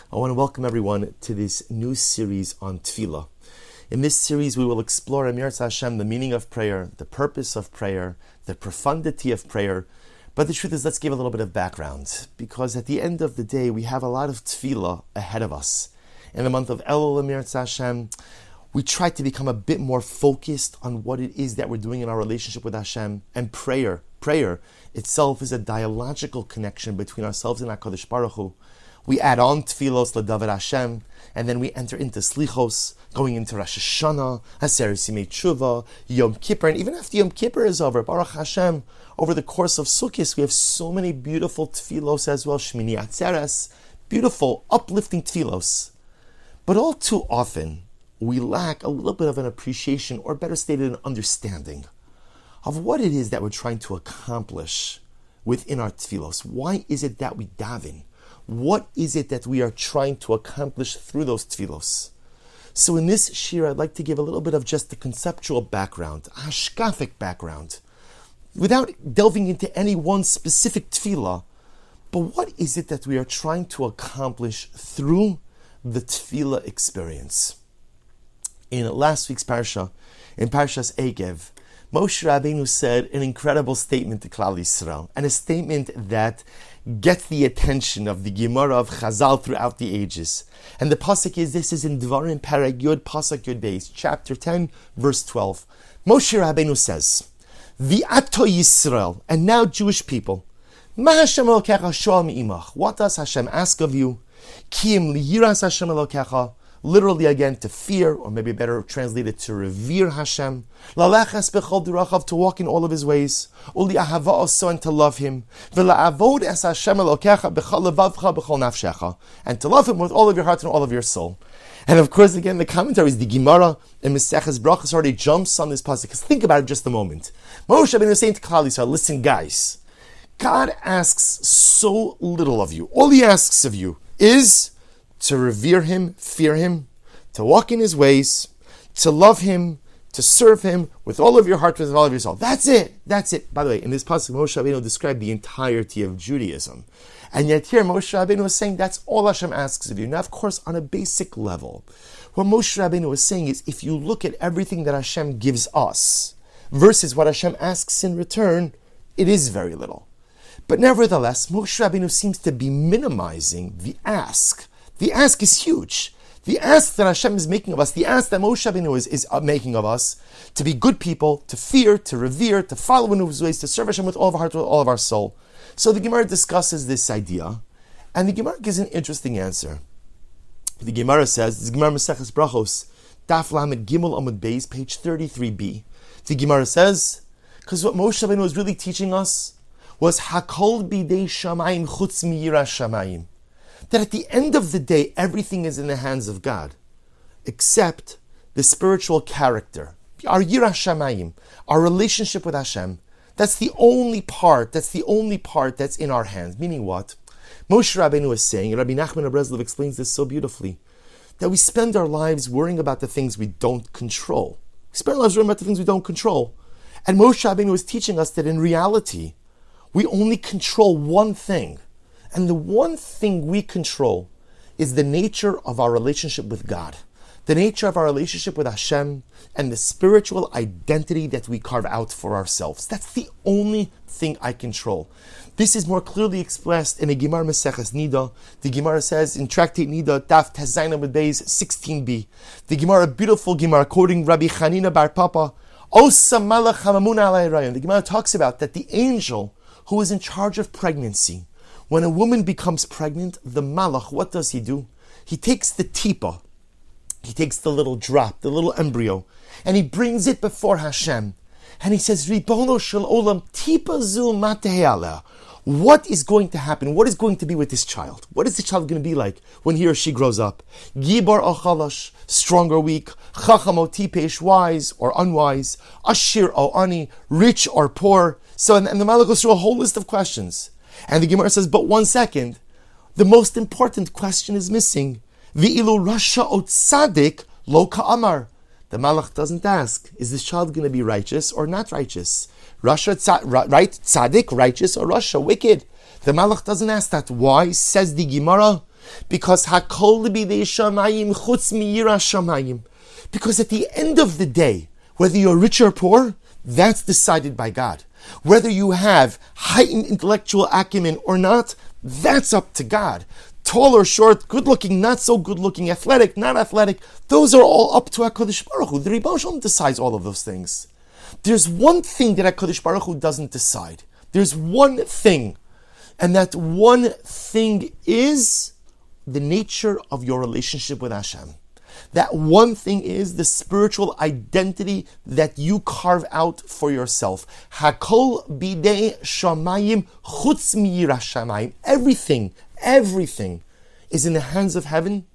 I want to welcome everyone to this new series on Tefillah. In this series, we will explore Emir Hashem, the meaning of prayer, the purpose of prayer, the profundity of prayer. But the truth is, let's give a little bit of background, because at the end of the day, we have a lot of Tefillah ahead of us. In the month of Elul, Emir Hashem, we try to become a bit more focused on what it is that we're doing in our relationship with Hashem. And prayer itself is a dialogical connection between ourselves and HaKadosh Baruch Hu. We add on Tefillos LeDavid Hashem, and then we enter into Slichos, going into Rosh Hashanah, Series Simei Tshuva, Yom Kippur, and even after Yom Kippur is over, Baruch Hashem, over the course of Sukkot, we have so many beautiful Tefillos as well, Shmini Atzeres, beautiful, uplifting Tefillos. But all too often, we lack a little bit of an appreciation, or better stated, an understanding of what it is that we're trying to accomplish within our Tefillos. Why is it that we daven? What is it that we are trying to accomplish through those tefillos? So in this shir, I'd like to give a little bit of just the conceptual background, a hashkafic background, without delving into any one specific tefillah. But what is it that we are trying to accomplish through the tefillah experience? In last week's parsha, in Parshas Eikev, Moshe Rabbeinu said an incredible statement to Klal Yisrael, and a statement that gets the attention of the Gemara of Chazal throughout the ages. And the pasuk is, this is in Dvarim Perek Yud, pasuk Yud Beis, chapter 10, verse 12. Moshe Rabbeinu says, V'ato Yisrael, and now Jewish people, Ma Hashem Elokecha shoal mi'imach. What does Hashem ask of you? Kiim liyiras Hashem Elokecha. Literally again, to fear, or maybe better translated, to revere Hashem. Laleches bechol durachav, to walk in all of His ways. Uli ahava also, and to love Him. V'la'avod es Hashem elokecha bechol levavcha bechol nafshecha, and to love Him with all of your heart and all of your soul. And of course, again, the commentaries, the Gemara and Maseches Brachos already jumps on this pasuk. Because think about it just a moment. Moshe Rabbeinu is saying to Klal Yisrael, listen, guys, God asks so little of you. All He asks of you is to revere Him, fear Him, to walk in His ways, to love Him, to serve Him with all of your heart, with all of your soul. That's it. By the way, in this pasuk, Moshe Rabbeinu described the entirety of Judaism. And yet here, Moshe Rabbeinu is saying that's all Hashem asks of you. Now, of course, on a basic level, what Moshe Rabbeinu is saying is, if you look at everything that Hashem gives us versus what Hashem asks in return, it is very little. But nevertheless, Moshe Rabbeinu seems to be minimizing the ask. The ask is huge. The ask that Hashem is making of us, the ask that Moshe Rabbeinu is making of us, to be good people, to fear, to revere, to follow in His ways, to serve Hashem with all of our heart, with all of our soul. So the Gemara discusses this idea, and the Gemara gives an interesting answer. The Gemara says, the Gemara Maseches Brachos, Daf Lamed Gimel Amud Beis, page 33b. The Gemara says, because what Moshe Rabbeinu was really teaching us was Hakol Bidei Shamayim Chutz Miyiras Shamayim. That at the end of the day, everything is in the hands of God, except the spiritual character, our Yiras Shamayim, our relationship with Hashem. That's the only part that's in our hands. Meaning what? Moshe Rabbeinu is saying, and Rabbi Nachman of Breslov explains this so beautifully, that we spend our lives worrying about the things we don't control. We spend our lives worrying about the things we don't control. And Moshe Rabbeinu is teaching us that in reality, we only control one thing. And the one thing we control is the nature of our relationship with God, the nature of our relationship with Hashem, and the spiritual identity that we carve out for ourselves. That's the only thing I control. This is more clearly expressed in a Gemara Maseches Nida. The Gemara says in Tractate Nida, Daf Tezayin Amud Beis 16b. The Gemara, a beautiful Gemara, quoting Rabbi Chanina Bar Papa, Osa Malach Hamamun Alei Rayon. The Gemara talks about that the angel who is in charge of pregnancy, when a woman becomes pregnant, the malach, what does he do? He takes the tipa, he takes the little drop, the little embryo, and he brings it before Hashem. And he says, Ribono shel olam, tipa zu matehela. What is going to happen? What is going to be with this child? What is the child going to be like when he or she grows up? Gibar or chalash, strong or weak, chacham or tipesh, wise or unwise, ashir or ani, rich or poor. So, and the malach goes through a whole list of questions. And the Gemara says, but 1 second, the most important question is missing. V'ilu rasha o tzadik lo ka'amar. The Malach doesn't ask, is this child going to be righteous or not righteous? Right, tzaddik, righteous, or Rasha, wicked? The Malach doesn't ask that. Why? Says the Gemara, Because hakol bidei shamayim chutz miyira shamayim. Because at the end of the day, whether you're rich or poor, that's decided by God. Whether you have heightened intellectual acumen or not, that's up to God. Tall or short, good looking, not so good looking, athletic, not athletic, those are all up to HaKadosh Baruch Hu. The Rebbe Shalom decides all of those things. There's one thing that HaKadosh Baruch Hu doesn't decide. There's one thing, and that one thing is the nature of your relationship with Hashem. That one thing is the spiritual identity that you carve out for yourself. Hakol bidei shamayim chutz miyira shamayim. Everything is in the hands of heaven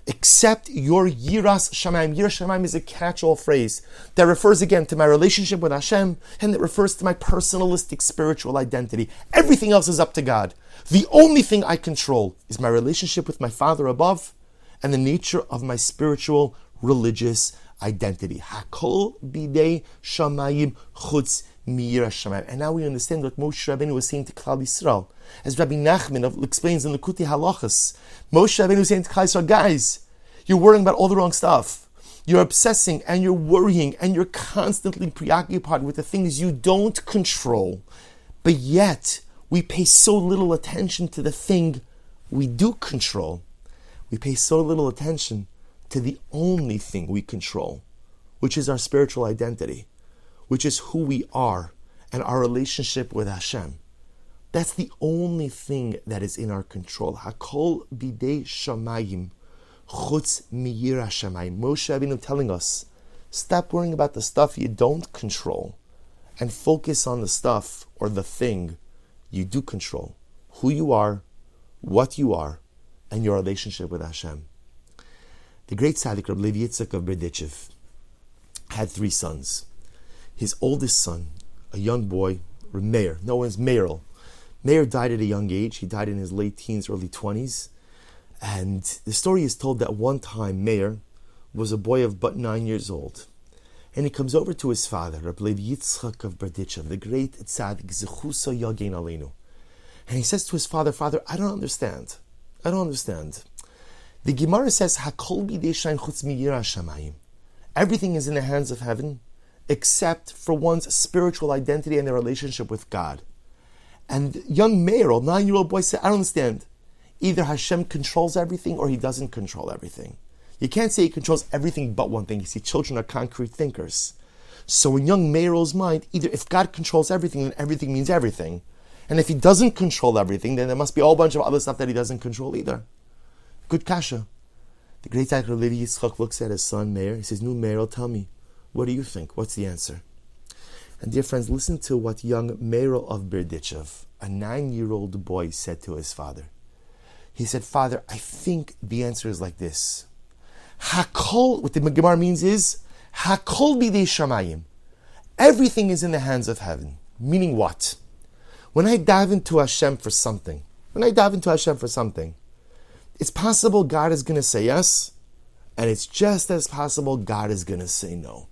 except your yiras shamayim. Yiras shamayim is a catch-all phrase that refers again to my relationship with Hashem, and that refers to my personalistic spiritual identity. Everything else is up to God. The only thing I control is my relationship with my Father above and the nature of my spiritual religious identity. Hakol bidei shamayim chutz miyira shamayim. And now we understand what Moshe Rabbeinu was saying to Klal Yisrael. As Rabbi Nachman explains in the Kuti Halachas, Moshe Rabbeinu was saying to Klal Yisrael, guys, you're worrying about all the wrong stuff. You're obsessing and you're worrying and you're constantly preoccupied with the things you don't control. But yet, we pay so little attention to the thing we do control. We pay so little attention to the only thing we control, which is our spiritual identity, which is who we are and our relationship with Hashem. That's the only thing that is in our control. Hakol bidei shamayim chutz miyira shamayim. Moshe Rabbeinu telling us, stop worrying about the stuff you don't control and focus on the stuff or the thing you do control. Who you are, what you are, and your relationship with Hashem. The great tzaddik Rabbi Levi Yitzchak of Berdichev had 3 sons. His oldest son, a young boy, Meir, known as Meirel. Meir died at a young age. He died in his late teens, early 20s. And the story is told that one time Meir was a boy of but 9 years old. And he comes over to his father, Rabbi Levi Yitzchak of Berdichev, the great tzaddik, Zechuso Yagein Aleinu. And he says to his father, Father, I don't understand. The Gemara says, Hakol bidei shamayim chutz miyira shamayim. Everything is in the hands of heaven, except for one's spiritual identity and their relationship with God. And young Meir, 9-year-old boy, said, I don't understand. Either Hashem controls everything or He doesn't control everything. You can't say He controls everything but one thing. You see, children are concrete thinkers. So in young Meir's mind, either if God controls everything, then everything means everything. And if He doesn't control everything, then there must be a whole bunch of other stuff that He doesn't control either. Good kasha. The great tzaddik Levi Yitzchak looks at his son Meir. He says, "No, Meir, tell me, what do you think? What's the answer?" And dear friends, listen to what young Meir of Berdichev, a 9-year-old boy, said to his father. He said, "Father, I think the answer is like this. Hakol, what the Gemara means is, Hakol bidei shamayim. Everything is in the hands of heaven. Meaning what? When I dive into Hashem for something, it's possible God is going to say yes, and it's just as possible God is going to say no.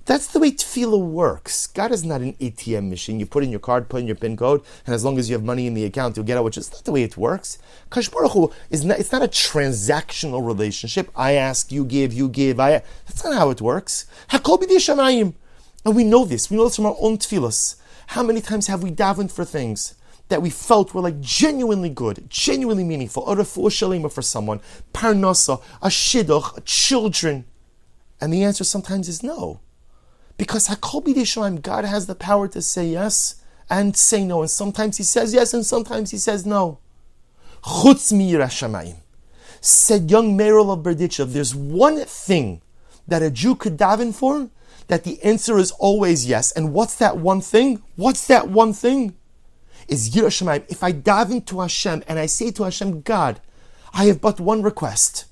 That's the way Tefillah works. God is not an ATM machine. You put in your card, put in your PIN code, and as long as you have money in the account, you'll get out, which is not the way it works. Kadosh Baruch Hu it's not a transactional relationship. I ask, you give, that's not how it works. Hakol b'dei shamayim. And we know this. We know this from our own tefillas. How many times have we davened for things that we felt were like genuinely good, genuinely meaningful, a refuah shalema for someone, parnasa, a shidduch, children, and the answer sometimes is no. Because Hakol b'dei shamayim, God has the power to say yes and say no, and sometimes He says yes and sometimes He says no. Chutz miyira shamayim. Said young Meir of Berdichev, there's one thing that a Jew could daven for, that the answer is always yes. And what's that one thing? Is Yira Shamayim. If I daven to Hashem and I say to Hashem, God, I have but one request.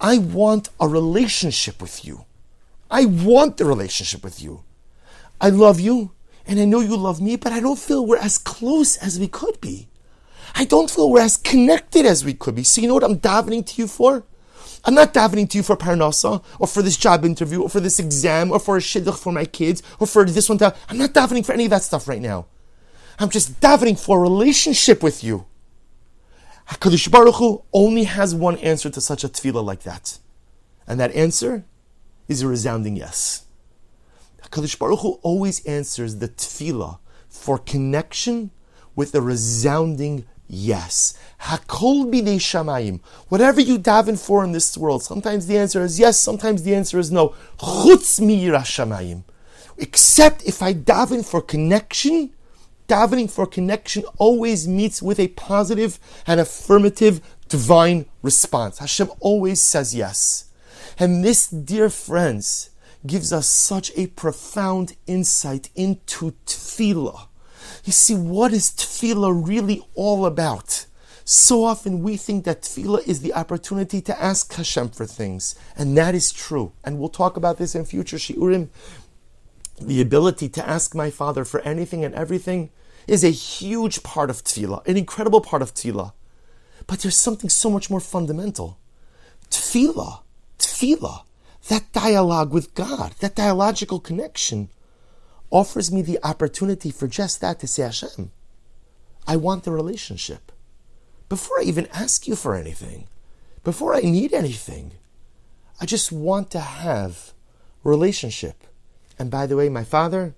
I want a relationship with you. I want the relationship with you. I love you, and I know you love me, but I don't feel we're as close as we could be. I don't feel we're as connected as we could be. So you know what I'm davening to you for? I'm not davening to you for parnasa, or for this job interview, or for this exam, or for a shidduch for my kids, or for this one. I'm not davening for any of that stuff right now. I'm just davening for a relationship with you. HaKadosh Baruch Hu only has one answer to such a tefillah like that. And that answer is a resounding yes. HaKadosh Baruch Hu always answers the tefillah for connection with a resounding yes. Hakol bidei shamayim. Whatever you daven for in this world, sometimes the answer is yes, sometimes the answer is no. Chutz mi yiras shamayim. Except if I daven for connection, davening for connection always meets with a positive and affirmative divine response. Hashem always says yes. And this, dear friends, gives us such a profound insight into tefillah. You see, what is tefillah really all about? So often we think that tefillah is the opportunity to ask Hashem for things. And that is true. And we'll talk about this in future shiurim. The ability to ask my Father for anything and everything is a huge part of tefillah, an incredible part of tefillah. But there's something so much more fundamental. Tefillah, that dialogue with God, that dialogical connection, offers me the opportunity for just that, to say, Hashem, I want the relationship. Before I even ask you for anything, before I need anything, I just want to have a relationship. And by the way, my Father,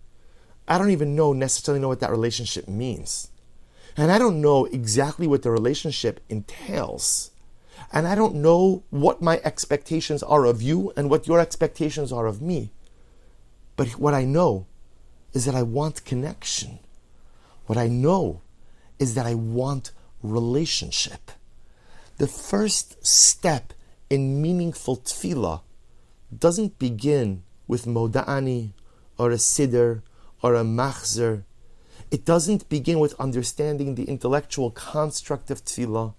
I don't even necessarily know what that relationship means. And I don't know exactly what the relationship entails. And I don't know what my expectations are of you and what your expectations are of me. But what I know is that I want connection. What I know is that I want relationship. The first step in meaningful tefillah doesn't begin with moda'ani or a siddur or a machzer. It doesn't begin with understanding the intellectual construct of tefillah.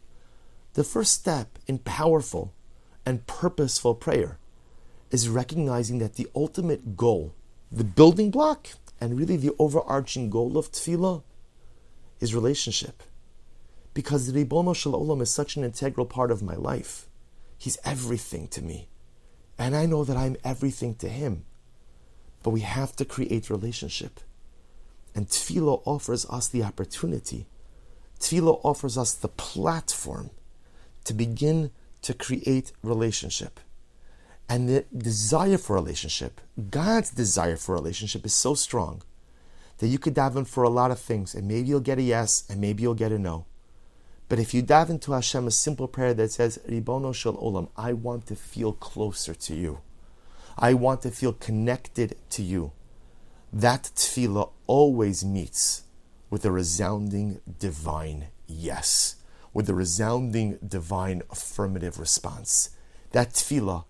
The first step in powerful and purposeful prayer is recognizing that the ultimate goal, the building block, and really the overarching goal of tefillah is relationship. Because the Ribono Shel Olam is such an integral part of my life. He's everything to me. And I know that I'm everything to him. But we have to create relationship. And tefillah offers us the opportunity. Tefillah offers us the platform to begin to create relationship. And the desire for relationship, God's desire for relationship, is so strong that you could daven for a lot of things, and maybe you'll get a yes, and maybe you'll get a no. But if you daven to Hashem a simple prayer that says, Ribono Shel Olam, I want to feel closer to you. I want to feel connected to you. That tefillah always meets with a resounding divine yes, with a resounding divine affirmative response. That tefillah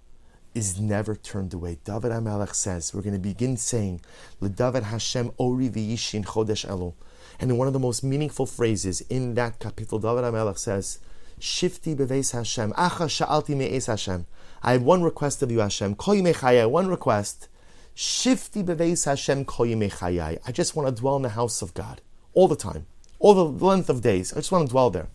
is never turned away. David HaMelech says, we're going to begin saying, L'David Hashem Ori V'Yishin Chodesh Elu. And in one of the most meaningful phrases in that kapitel, David HaMelech says, Shifti beveis Hashem, Acha sha'alti me'es Hashem. I have one request of you, Hashem. Kol yimei chayai, one request. Shifti beveis Hashem kol yimei chayai. I just want to dwell in the house of God all the time, all the length of days. I just want to dwell there.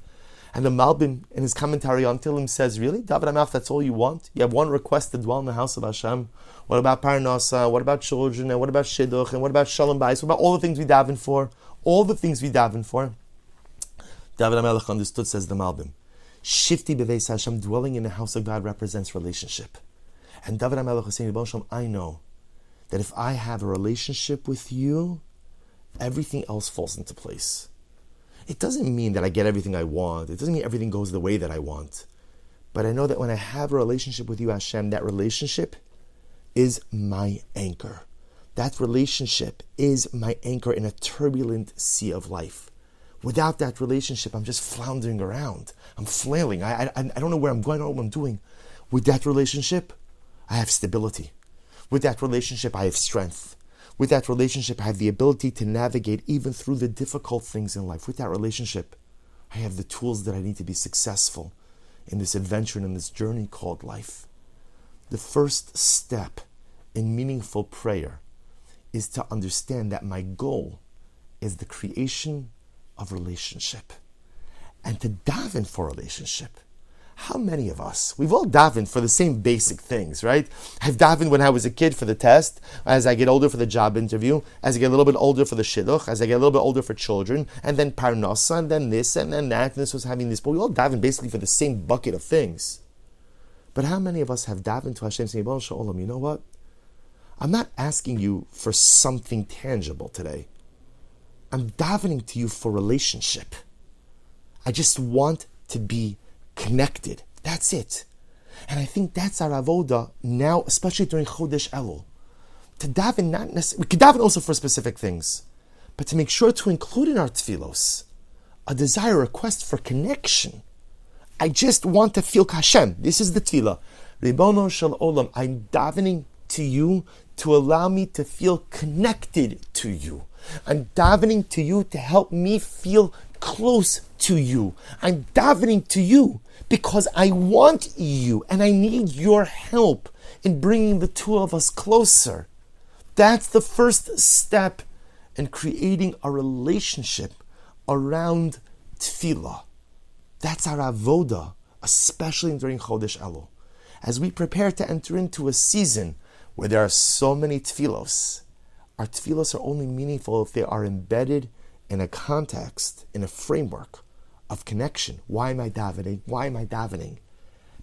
And the Malbim, in his commentary on Tehillim, says, really? David HaMelech, that's all you want? You have one request to dwell in the house of Hashem? What about Parnasa? What about children? And what about Shidduch? And what about Shalom Bayis? What about all the things we daven for? All the things we daven for. David HaMelech understood, says the Malbim, Shifti beveis Hashem, dwelling in the house of God, represents relationship. And David HaMelech is saying, I know that if I have a relationship with you, everything else falls into place. It doesn't mean that I get everything I want. It doesn't mean everything goes the way that I want. But I know that when I have a relationship with you, Hashem, that relationship is my anchor. That relationship is my anchor in a turbulent sea of life. Without that relationship, I'm just floundering around. I'm flailing. I don't know where I'm going, I don't know what I'm doing. With that relationship, I have stability. With that relationship, I have strength. With that relationship, I have the ability to navigate even through the difficult things in life. With that relationship, I have the tools that I need to be successful in this adventure and in this journey called life. The first step in meaningful prayer is to understand that my goal is the creation of relationship. And to daven for relationship. how many of us, we've all davened for the same basic things, right? I've davened when I was a kid for the test, as I get older for the job interview, as I get a little bit older for the shidduch, as I get a little bit older for children, and then parnasa, and then this, and then that, and this was having this. But we all daven basically for the same bucket of things. But how many of us have davened to Hashem saying, Baruch Shalom, you know what? I'm not asking you for something tangible today. I'm davening to you for relationship. I just want to be connected. That's it. And I think that's our avoda now, especially during Chodesh Elul. To daven, not necessarily, we could daven also for specific things, but to make sure to include in our tefillos a desire, a request for connection. I just want to feel Hashem. This is the tefillah. Ribono shel olam, I'm davening to you to allow me to feel connected to you. I'm davening to you to help me feel close to you. I'm davening to you because I want you and I need your help in bringing the two of us closer. That's the first step in creating a relationship around tefillah. That's our avoda, especially during Chodesh Elul. As we prepare to enter into a season where there are so many tefillos, our tefillos are only meaningful if they are embedded in a context, in a framework of connection. Why am I davening? Why am I davening?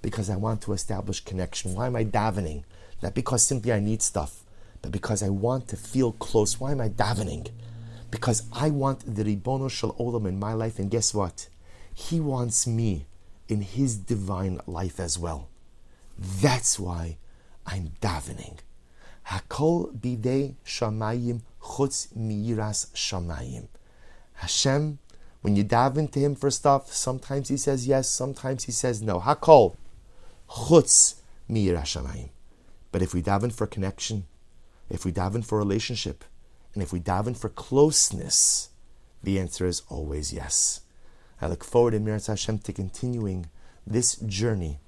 Because I want to establish connection. Why am I davening? Not because simply I need stuff, but because I want to feel close. Why am I davening? Because I want the Ribono Shel Olam in my life, and guess what? He wants me in His divine life as well. That's why I'm davening. Hakol bidei shamayim chutz miyiras shamayim. Hashem, when you daven to Him for stuff, sometimes He says yes, sometimes He says no. Hakol chutz miyiras shamayim. But if we daven for connection, if we daven for relationship, and if we daven for closeness, the answer is always yes. I look forward in Mirat Hashem to continuing this journey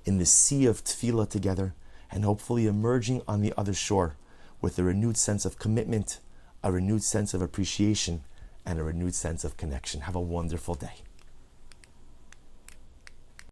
in the sea of tefillah together, and hopefully emerging on the other shore with a renewed sense of commitment, a renewed sense of appreciation, and a renewed sense of connection. Have a wonderful day.